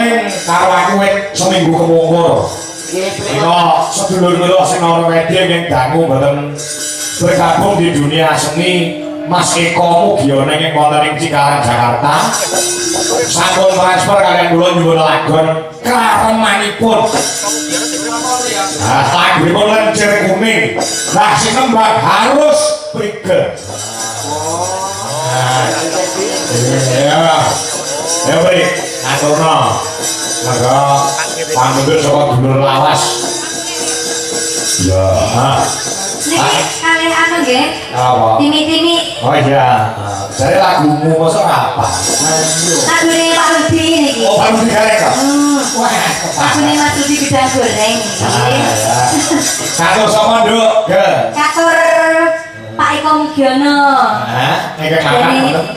paling karo aku seminggu kemungkur. Ino sedulur-dulur sing ana wedi ning dangu mboten bergabung di dunia seni. Mas Eko mugi ana ing wonten ing Cikarang Jakarta. Sampun transfer kalian kula nyuwun lagon karemanipun. Nah, lagunipun Lencer Kuning. Lah sing nembang harus Prige. Ya. Ya Pri, aturno. Monggo pamundhut saka dulur lawas. Ya. Niki kalian anu nggih? Apa? Timi-timi. Oh iya. Jare lagumu mosok apa? Lagune Pak Rudi niki. Oh, Pak Rudi Gareng kok. Wah, Lagune Mas Rudi Gedang Goreng niki. Katur sapa, Nduk? Ge. Katur Pak Eko Mugiono. Hah? Nek makan ngoten.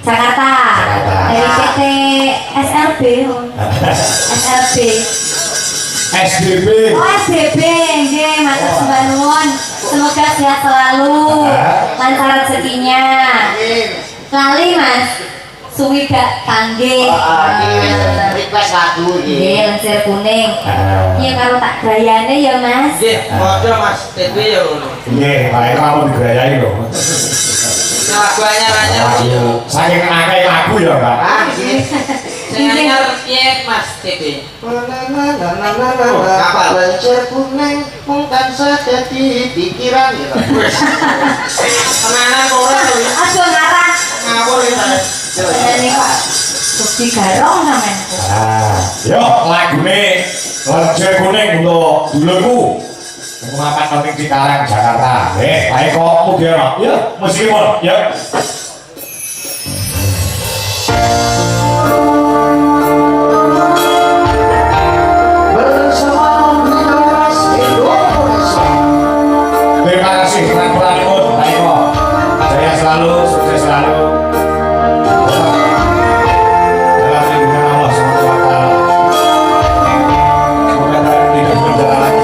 Jakarta. Dari PT SLB. SLB. SDB. Oh SDB, nggih, matur sembah nuwun. Semoga sehat selalu, lancar rezekinya. Lali Mas, suwi gak kangge. Request lagu iki. Nggih, Lencer Kuning. Iya karo tak gayane ya Mas. Nggih, padha Mas, TB ya ngono. Nggih, bae kamu digrayai lho. Lagu anyar-anyar. Saking akeh lagu ya, Pak. Ah, nggih. Sing anyar piye Mas TB? Kapal Lencer Kuning mung tansah dadi pikiran ya. Wis. Tenanan ora lho. Aduh ngarang. Ngawur ya. Ini Pak Bukti Garong sampean. Yo lagune Lencer Kuning untuk dulurku. Pengamat penting Cikarang Jakarta. Bae kok Mugiono. Ya, meskipun ya. Terima kasih peran-peranipun, Pak Eko. Jaya selalu, sukses selalu. Dalam lindungan Allah SWT. Semoga kalian tidak berjalan lagi.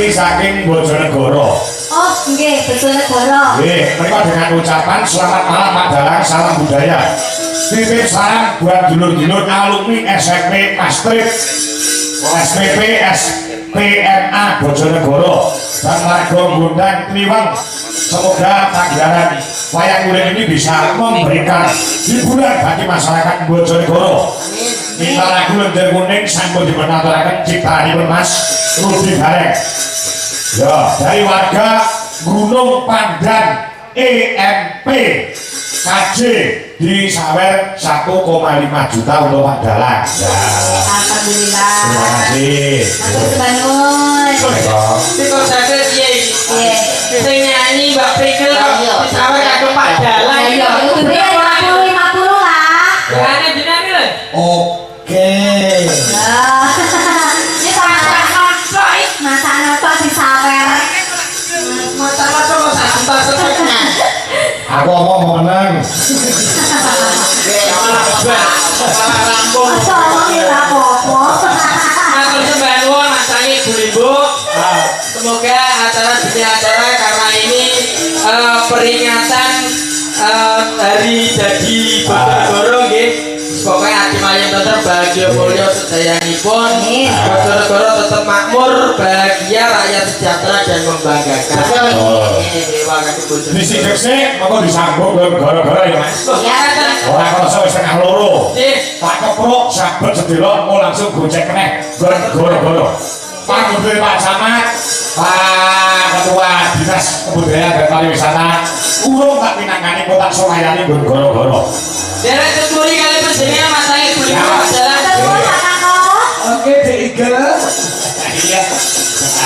asli saking Bojonegoro. Oh, nggih, Bojonegoro. Nggih, mereka dengan ucapan selamat malam Pak Dalang, salam budaya. Titip salam buat dulur-dulur alumni SMP Mastrip, SPP, SPMA Bojonegoro dan warga Gondang Triwang. Semoga pagelaran wayang kulit ini bisa memberikan hiburan bagi masyarakat Bojonegoro. Minta lagu lendir kuning sampun dipenaturakan ciptaanipun Mas Rudi Bareng. Ya, dari warga Gunung Pandan EMP KJ di Sawer 1,5 juta untuk Pak Dalang. Ya. Alhamdulillah. Terima kasih. Matur suwun. Kok saya piye iki? Nggih. Sing nyanyi Mbak Prigel kok disawer karo Pak Dalang. Ayo, itu dia 50 lah. Jane jenenge lho. Oke. Nah, ini masa nonton di sawer. Masalah kok sak juta setengah. Aku mau menang. Masalah rampung. Masa omong ya apa-apa. Matur sembah nuwun Mas Sangi Bu Limbo. Semoga acara demi acara karena ini peringatan hari jadi Bojonegoro nggih. Pokoknya hati mayem tetap bahagia mulya sedayanipun. Bojonegoro tetap makmur, bahagia, rakyat sejahtera dan membanggakan. Terima kasih Bu. Di sidik sih, mau disambung ke gara-gara ya Mas. Ya, Orang kalau saya setengah loro. Nih. Pak Keprok sahabat sedelok mau langsung gocek meneh goro-goro. Pak Menteri Pak Camat, Pak Ketua Dinas Kebudayaan dan Pariwisata, urung tak pinangani kota Solayani goro-goro. Derek tuturi kali penjenengan Mas Sangi Bu Limbo adalah Terus, Kakak. Oke, D3. Iya.